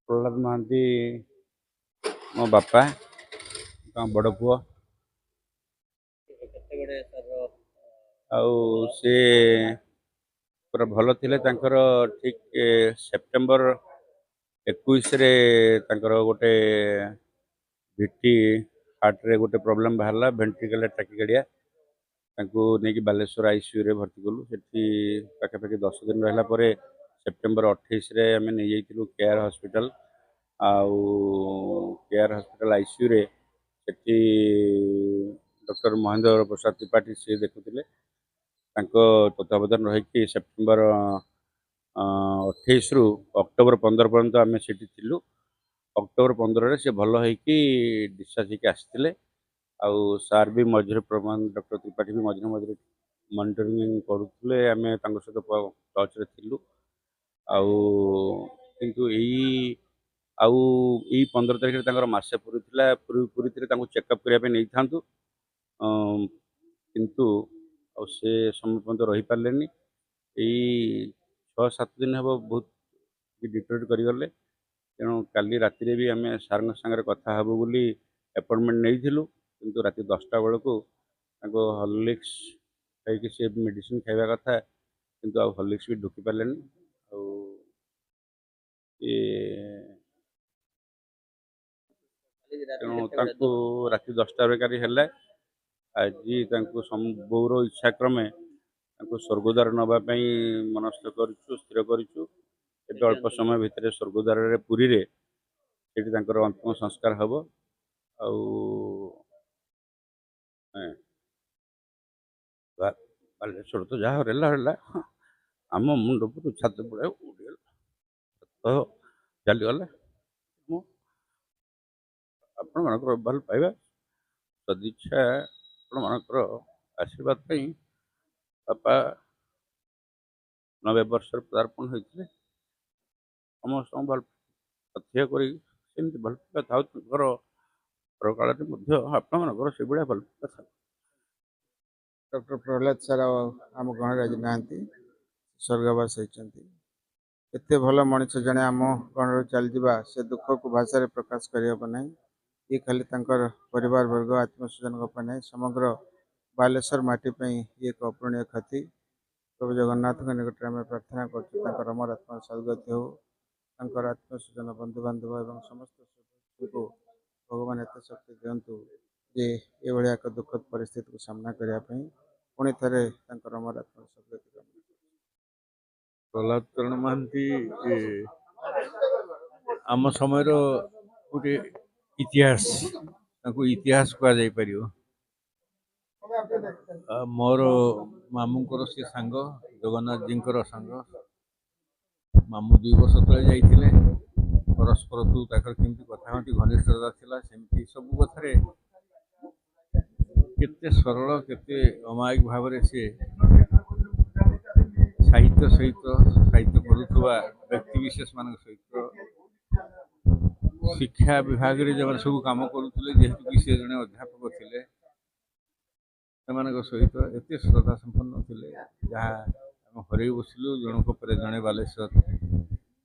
प्रहलाद महांती मो बापा बड़ पुओ आउ से पूरा भल थिले तांकर ठीक सेप्टेम्बर 21 रे तांकर गोटे भिटी हार्ट रे गोटे प्रॉब्लम बाहरला वेंट्रिकल टैकिकार्डिया तांको नेकी बालेश्वर आईसीयू रे भर्ती कलु सेठी पाखापाखि 10 दिन रहला परे सेप्टेम्बर 28 रे आमे नै जाइतिलु केयर हॉस्पिटल आउ केयर हॉस्पिटल आईसीयू रे सेठी डॉक्टर महेंद्र प्रसाद त्रिपाठी से देखुले तत्वावधान रही सेप्टेम्बर 28 रु अक्टोबर 15 पर्यंत आम सेठी थिलु अक्टोबर 15 रे से भल होइकी डिस्चार्ज होइकी आसिथिले आउ सार भी मझिरे प्रमाण डॉक्टर त्रिपाठी भी मझिरे मझिरे मॉनिटरिंग करुले आम सहित टच रे थिलु आउ किंतु आउ 15 तारिख रे मासे पूरी चेकअप करने नहीं था किंतु से समय पर्यंत रही पारे यही 6-7 दिन हम बहुत डिटोरेट करगले तेणु काली राति भी आम सार सागर कथा हबू बोली अपॉइंटमेंट नहीं थिलु किंतु राति 10टा बेलू हॉर्लिक्स खाई सी मेडिसिन खाଇବା कथा किंतु आ हॉर्लिक्स भी ढुकी पारे तेणु राति 10टा बेकारी है आज बोर इच्छा क्रमे स्वर्गद्वार नापी मनस्थ करूँ स्थिर करूँ अल्प समय भितर स्वर्गद्वार पुरी रे अंतिम संस्कार हम बालेश्वर तो जहाँ रहा आम मुंड पर छात पड़ा तो चलीगला आपण मानकर भल पाइबा सदिच्छा आपण मानकर आशीर्वाद बापा 90 वर्ष पदार्पण होते समस्त भल तथ्य कर भल पाइबा था काल आपण से भाया भल पाइबा था डॉक्टर प्रहलाद सार आम गण आज ना स्वर्गवास होती एत भल मनीष जड़े आम गण चल जा से दुख को भाषा प्रकाश करना ये खाली परिवार वर्ग आत्मस्वजन ना समग्र बालेश्वर माटी ये एक अपूरणीय क्षति प्रभु जगन्नाथ निकट में प्रार्थना कर अमर आत्मा सदगति हो आत्मस्वजन बंधु बांधव और समस्त को भगवान एत शक्ति दिंतु जे ये एक दुखद परिस्थिति को सामना करने पुणी थे अमर आत्मा सदगति प्रहलाद चरण महांती आम समय गोटे इतिहास इतिहास कह मोर मामूंकर सी सांग जगन्नाथ जी सांग मामू 2 वर्ष तले जाइए परस्पर तू कमी कथाकथि घनिष्ठता थिला सेमती सब कथारे केते सरल केते अमायिक भाव से साहित्य सहित साहित्य करुवा व्यक्ति विशेष मान सहित शिक्षा विभाग रे जो सब कम करुले जेहेतु कि सी जड़े अध्यापक थे सहित एत श्रद्धा संपन्न थे जहाँ आम हर बसिलु जनक पर जड़े बालेश्वर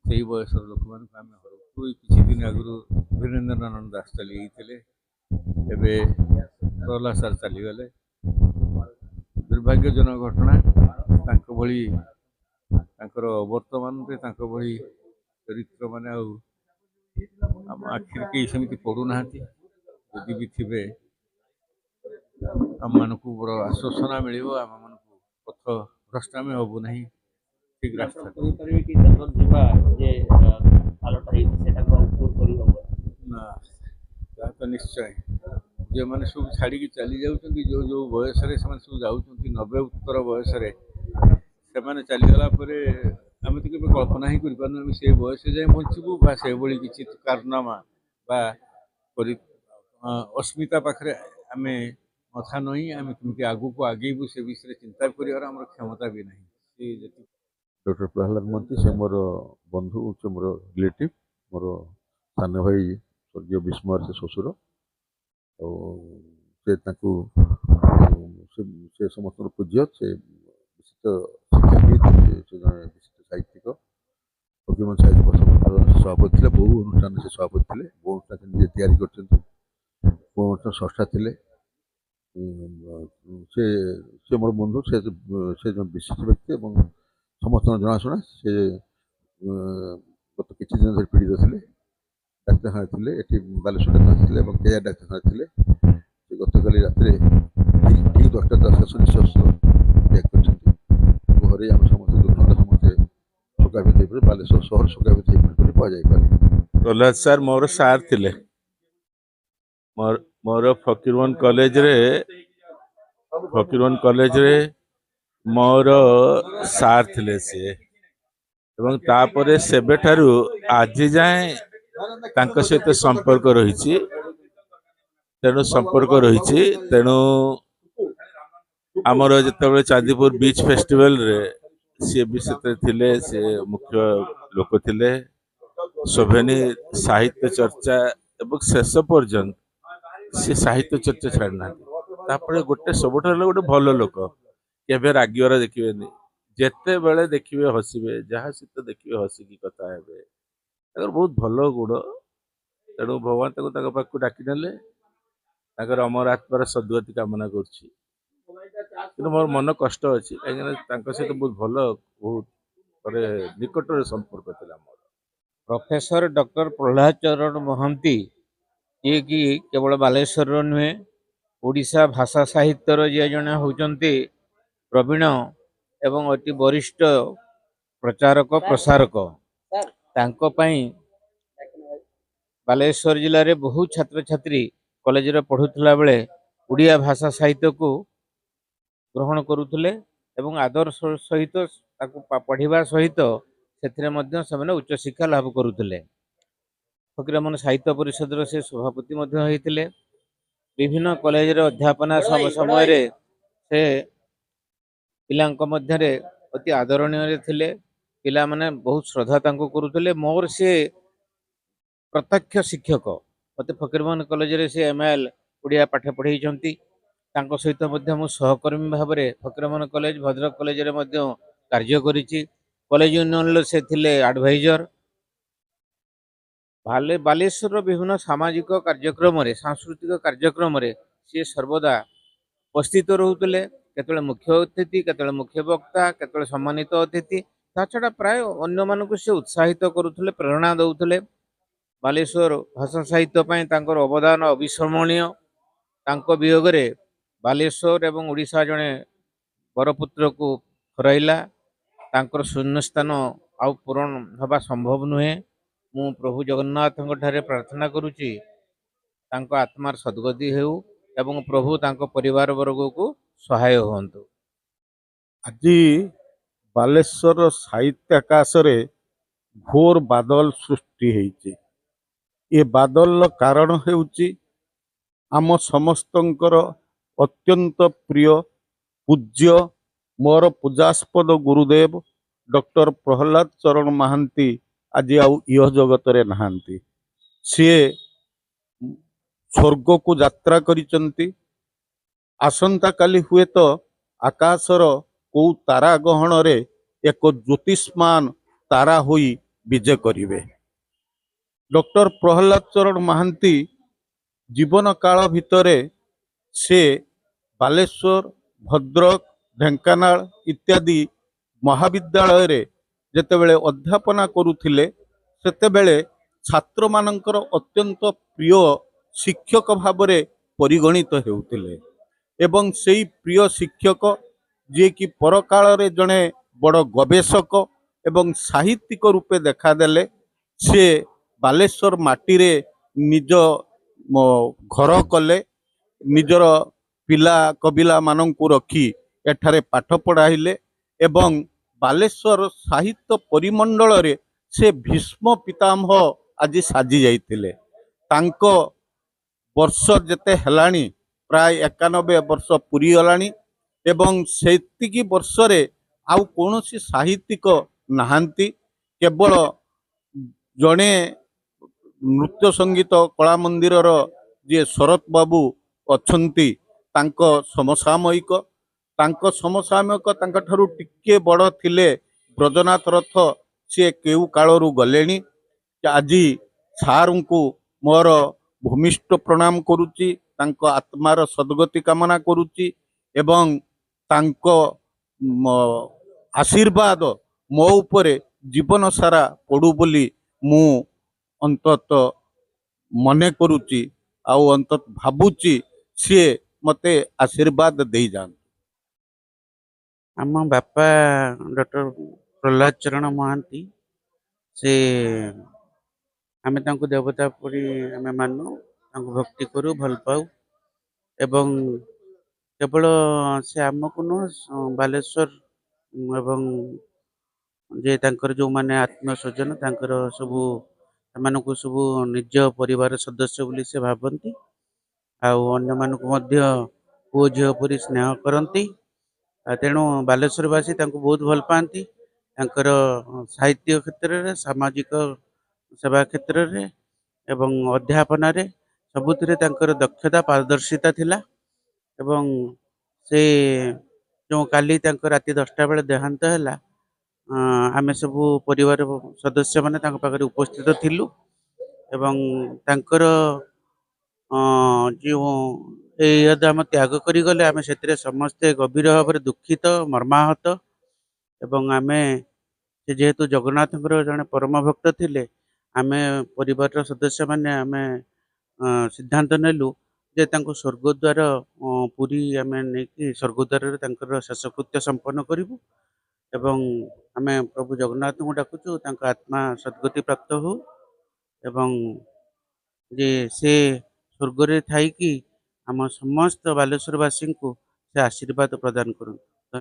से बयस लोक मान हरु किसी दिन आगु वीरेन्द्रनाथ दास चली प्रहलाद सार चलीगले दुर्भाग्यजनक घटना भली वर्तमान भली चरित्र माने आम आखिर कई सेमती पड़ूना जदि भी थे आम मान को बड़ आश्वासना मिल आम मान पथ भ्रष्ट आम हबू ना ठीक रास्ता तो निश्चय जो मैंने सब छाड़ी चली जाऊँ जो जो बयस सब जाऊँ 90 उत्तर बयस से चलीगला आम तो केवल कल्पना ही कर से बयस जाए बचबू से भाई किसी कारनामा अस्मिता पाखे आम मथा नई आम कमी आगू को आगेबू से विषय चिंता कर क्षमता भी ना डॉक्टर प्रहलाद महांती से मोर बंधु से मोर रिलेटिव मोर सान भाई स्वर्गीय विस्मय से ससुर से समस्त पूज्य से विशिष्ट शिक्षाविद से जन विशिष्ट साहित्यिक ଫକୀରମୋହନ ସାହିତ୍ୟ ପରିଷଦ ସଭାପତି ଥିଲେ। ବହୁ ଅନୁଷ୍ଠାନ ସେ ସଭାପତି ଥିଲେ। ବହୁ ଅନୁଷ୍ଠାନ ସେ ନିଜେ ତିଆରି କରିଛନ୍ତି। ବହୁ ଅନୁଷ୍ଠାନ ସ୍ରଷ୍ଟା ଥିଲେ। ସେ ସେ ମୋର ବନ୍ଧୁ। ସେ ଜଣେ ବିଶିଷ୍ଟ ବ୍ୟକ୍ତି ଏବଂ ସମସ୍ତଙ୍କ ଜଣାଶୁଣା। ସେ ଗତ କିଛି ଦିନ ଧରି ପୀଡ଼ିତ ଥିଲେ। ଡାକ୍ତରଖାନା ଥିଲେ, ଏଠି ବାଲେଶ୍ୱର ଡାକ୍ତରଖାନା ଥିଲେ ଏବଂ କେଆର୍ ଡାକ୍ତରଖାନା ଥିଲେ। ସେ ଗତକାଲି ରାତିରେ ଠିକ୍ 10ଟା 10 ନିଶ୍ୱାସ ତ୍ୟାଗ କରିଛନ୍ତି। ଘରେ ଆମେ ସମସ୍ତେ ଦୁଃଖ ସମସ୍ତେ ଶୋକାଭିତ ହେଇପଡ଼େ। ବାଲେଶ୍ୱର ସହର ଶୋକାଭିତ ହେଇପଡ଼େ ବୋଲି କୁହାଯାଇପାରେ। ପ୍ରହ୍ଲାଦ ସାର୍ ମୋର ସାର୍ ଥିଲେ। ମୋର ଫକୀରମୋହନ କଲେଜରେ ମୋର ସାର୍ ଥିଲେ ସିଏ। ଏବଂ ତାପରେ ସେବେଠାରୁ ଆଜି ଯାଏଁ ତାଙ୍କ ସହିତ ସମ୍ପର୍କ ରହିଛି। ତେଣୁ ଆମର ଯେତେବେଳେ ଚାନ୍ଦିପୁର ବିଚ୍ ଫେଷ୍ଟିଭାଲରେ ସିଏ ବି ସେଥିରେ ଥିଲେ। ସେ ମୁଖ୍ୟ ଲୋକ ଥିଲେ। ଶୋଭେନି ସାହିତ୍ୟ ଚର୍ଚ୍ଚା ଏବଂ ଶେଷ ପର୍ଯ୍ୟନ୍ତ ସେ ସାହିତ୍ୟ ଚର୍ଚ୍ଚା ଛାଡ଼ିନାହାନ୍ତି। ତାପରେ ସବୁଠାରୁ ଗୋଟେ ଭଲ ଲୋକ, କେବେ ରାଗିବାର ଦେଖିବେନି। ଯେତେବେଳେ ଦେଖିବେ ହସିବେ, ଯାହା ସହିତ ଦେଖିବେ ହସିକି କଥା ହେବେ। ତାଙ୍କର ବହୁତ ଭଲ ଗୁଣ। ତେଣୁ ଭଗବାନ ତାଙ୍କୁ ତାଙ୍କ ପାଖକୁ ଡାକି ନେଲେ। ତାଙ୍କର ଅମର ଆତ୍ମାର ସଦ୍ଗତି କାମନା କରୁଛି। କିନ୍ତୁ ମୋର ମନ କଷ୍ଟ ଅଛି, କାହିଁକିନା ତାଙ୍କ ସହିତ ବହୁତ ନିକଟରେ ସମ୍ପର୍କ ଥିଲା ମୋର। ପ୍ରଫେସର ଡକ୍ଟର ପ୍ରହ୍ଲାଦ ଚରଣ ମହାନ୍ତି, ଯିଏକି କେବଳ ବାଲେଶ୍ୱରର ନୁହେଁ, ଓଡ଼ିଶା ଭାଷା ସାହିତ୍ୟର ଯିଏ ଜଣେ ହେଉଛନ୍ତି ପ୍ରବୀଣ ଏବଂ ଅତି ବରିଷ୍ଠ ପ୍ରଚାରକ ପ୍ରସାରକ। ତାଙ୍କ ପାଇଁ ବାଲେଶ୍ୱର ଜିଲ୍ଲାରେ ବହୁ ଛାତ୍ରଛାତ୍ରୀ କଲେଜରେ ପଢ଼ୁଥିଲା ବେଳେ ଓଡ଼ିଆ ଭାଷା ସାହିତ୍ୟକୁ ଗ୍ରହଣ କରୁଥିଲେ ଏବଂ ଆଦର ସହିତ ତାକୁ ପଢ଼ିବା ସହିତ ସେଥିରେ ମଧ୍ୟ ସେମାନେ ଉଚ୍ଚଶିକ୍ଷା ଲାଭ କରୁଥିଲେ। ଫକୀରମୋହନ ସାହିତ୍ୟ ପରିଷଦର ସେ ସଭାପତି ମଧ୍ୟ ହୋଇଥିଲେ। ବିଭିନ୍ନ କଲେଜରେ ଅଧ୍ୟାପନା ସମୟରେ ସେ ପିଲାଙ୍କ ମଧ୍ୟରେ ଅତି ଆଦରଣୀୟରେ ଥିଲେ। ପିଲାମାନେ ବହୁତ ଶ୍ରଦ୍ଧା ତାଙ୍କୁ କରୁଥିଲେ। ମୋର ସେ ପ୍ରତ୍ୟକ୍ଷ ଶିକ୍ଷକ। ମୋତେ ଫକୀରମୋହନ କଲେଜରେ ସେ ML ଓଡ଼ିଆ ପାଠ ପଢ଼େଇଛନ୍ତି। ତାଙ୍କ ସହିତ ମଧ୍ୟ ମୁଁ ସହକର୍ମୀ ଭାବରେ ଫକୀରମୋହନ କଲେଜ, ଭଦ୍ରକ କଲେଜରେ ମଧ୍ୟ କାର୍ଯ୍ୟ କରିଛି। କଲେଜ ୟୁନିୟନର ସେ ଥିଲେ ଆଡ଼ଭାଇଜର। ବାଲେଶ୍ୱରର ବିଭିନ୍ନ ସାମାଜିକ କାର୍ଯ୍ୟକ୍ରମରେ, ସାଂସ୍କୃତିକ କାର୍ଯ୍ୟକ୍ରମରେ ସିଏ ସର୍ବଦା ଉପସ୍ଥିତ ରହୁଥିଲେ। କେତେବେଳେ ମୁଖ୍ୟ ଅତିଥି, କେତେବେଳେ ମୁଖ୍ୟ ବକ୍ତା, କେତେବେଳେ ସମ୍ମାନିତ ଅତିଥି। ତା ଛଡ଼ା ପ୍ରାୟ ଅନ୍ୟମାନଙ୍କୁ ସେ ଉତ୍ସାହିତ କରୁଥିଲେ, ପ୍ରେରଣା ଦେଉଥିଲେ। ବାଲେଶ୍ୱର ଭାଷା ସାହିତ୍ୟ ପାଇଁ ତାଙ୍କର ଅବଦାନ ଅବିସ୍ମରଣୀୟ। ତାଙ୍କ ବିୟୋଗରେ ବାଲେଶ୍ୱର ଏବଂ ଓଡ଼ିଶା ଜଣେ ବରପୁତ୍ରକୁ ହରାଇଲା। ତାଙ୍କର ଶୂନ୍ୟସ୍ଥାନ ଆଉ ପୂରଣ ହେବା ସମ୍ଭବ ନୁହେଁ। ମୁଁ ପ୍ରଭୁ ଜଗନ୍ନାଥଙ୍କ ଠାରେ ପ୍ରାର୍ଥନା କରୁଛି ତାଙ୍କ ଆତ୍ମାର ସଦ୍ଗତି ହେଉ ଏବଂ ପ୍ରଭୁ ତାଙ୍କ ପରିବାର ବର୍ଗକୁ ସହାୟ ହୁଅନ୍ତୁ। ଆଜି ବାଲେଶ୍ୱର ସାହିତ୍ୟ ଆକାଶରେ ଘୋର ବାଦଲ ସୃଷ୍ଟି ହେଇଛି। ଏ ବାଦଲର କାରଣ ହେଉଛି ଆମ ସମସ୍ତଙ୍କର ଅତ୍ୟନ୍ତ ପ୍ରିୟ ପୂଜ୍ୟ ମୋର ପୂଜାସ୍ପଦ ଗୁରୁଦେବ ଡକ୍ଟର ପ୍ରହ୍ଲାଦ ଚରଣ ମହାନ୍ତି ଆଜି ଆଉ ଇହ ଜଗତରେ ନାହାନ୍ତି। ସିଏ ସ୍ୱର୍ଗକୁ ଯାତ୍ରା କରିଛନ୍ତି। ଆସନ୍ତାକାଲି ହୁଏତ ଆକାଶର କୋଉ ତାରା ଗହଣରେ ଏକ ଜ୍ୟୋତିଷ୍ମାନ ତାରା ହୋଇ ବିଜେ କରିବେ। ଡକ୍ଟର ପ୍ରହ୍ଲାଦ ଚରଣ ମହାନ୍ତି ଜୀବନ କାଳ ଭିତରେ ସେ ବାଲେଶ୍ୱର, ଭଦ୍ରକ, ଢେଙ୍କାନାଳ ଇତ୍ୟାଦି ମହାବିଦ୍ୟାଳୟରେ ଯେତେବେଳେ ଅଧ୍ୟାପନା କରୁଥିଲେ, ସେତେବେଳେ ଛାତ୍ରମାନଙ୍କର ଅତ୍ୟନ୍ତ ପ୍ରିୟ ଶିକ୍ଷକ ଭାବରେ ପରିଗଣିତ ହେଉଥିଲେ। ଏବଂ ସେଇ ପ୍ରିୟ ଶିକ୍ଷକ, ଯିଏକି ପରକାଳରେ ଜଣେ ବଡ଼ ଗବେଷକ ଏବଂ ସାହିତ୍ୟିକ ରୂପେ ଦେଖାଦେଲେ, ସେ ବାଲେଶ୍ୱର ମାଟିରେ ନିଜ ଘର କଲେ। ନିଜର ପିଲା କବିଲାମାନଙ୍କୁ ରଖି ଏଠାରେ ପାଠ ପଢ଼ାଇଲେ ଏବଂ ବାଲେଶ୍ୱର ସାହିତ୍ୟ ପରିମଣ୍ଡଳରେ ସେ ଭୀଷ୍ମ ପିତାମହ ଆଜି ସାଜି ଯାଇଥିଲେ। ତାଙ୍କ ବର୍ଷ ଯେତେ ହେଲାଣି, ପ୍ରାୟ 91 ବର୍ଷ ପୁରିଗଲାଣି ଏବଂ ସେତିକି ବର୍ଷରେ ଆଉ କୌଣସି ସାହିତ୍ୟିକ ନାହାନ୍ତି। କେବଳ ଜଣେ ନୃତ୍ୟ ସଙ୍ଗୀତ କଳା ମନ୍ଦିରର ଯିଏ ଶରତ ବାବୁ ଅଛନ୍ତି, ତାଙ୍କ ସମସାମୟିକ ତାଙ୍କଠାରୁ ଟିକେ ବଡ଼ ଥିଲେ ବ୍ରଜନାଥ ରଥ सी केउ कालरू गलेनी आज सारूंकु मोर भूमिष्ठ प्रणाम करुच्ची तांको आत्मार सद्गति कामना करुच्ची एवं तांको आशीर्वाद मो उपरे जीवन सारा पड़ू बोली मु अंतत मने करुच्ची आउ अंतत भाबुची सी मते आशीर्वाद दे जान। आम बापा डॉक्टर प्रहलाद चरण महांती से आमे तांको देवता परी आमे मानु तांको भक्ति करू भल पाऊ एवं केवल से आमको नु बालेश्वर एवं जे तांकर जो माने आत्मीय स्वजन तांकर सबू सेमानकु सबू निज परिवार सदस्य बोली से भाबंती आउ अन्य मानकु मध्य पुओ झियो परी स्नेह करती तेणु बालेश्वरवासी तांको बहुत भल पाती तांकर साहित्य क्षेत्र रे सामाजिक सेवा क्षेत्र रे एवं अध्यापन रे सबुथिरे तांकर दक्षता पारदर्शिता थिला एवं से जो काली तांकर राति 10टा बेले देहांत हैला आमे सबू परिवार सदस्य माने तांको पाखरे उपस्थित थिलु एवं तांकर जो यद आम त्याग करी गले आमे सेतिरे समस्ते गभीर भाव दुखित मर्माहत एवं आमे से जेहेतु जगन्नाथ जड़े परम भक्त थिले आमे परिवार सदस्य माने आमे सिद्धांत नेलु जे तांको स्वर्गद्वार पुरी आमे नेकी स्वर्गद्वार रे तांकर शेषकृत्य संपन्न करिवु एवं आमे प्रभु जगन्नाथ को डाकुचु तांको आत्मा सद्गति प्राप्त हो एवं जे से स्वर्ग रे थाई कि आम समस्त बालेश्वरवासी को से आशीर्वाद प्रदान करु।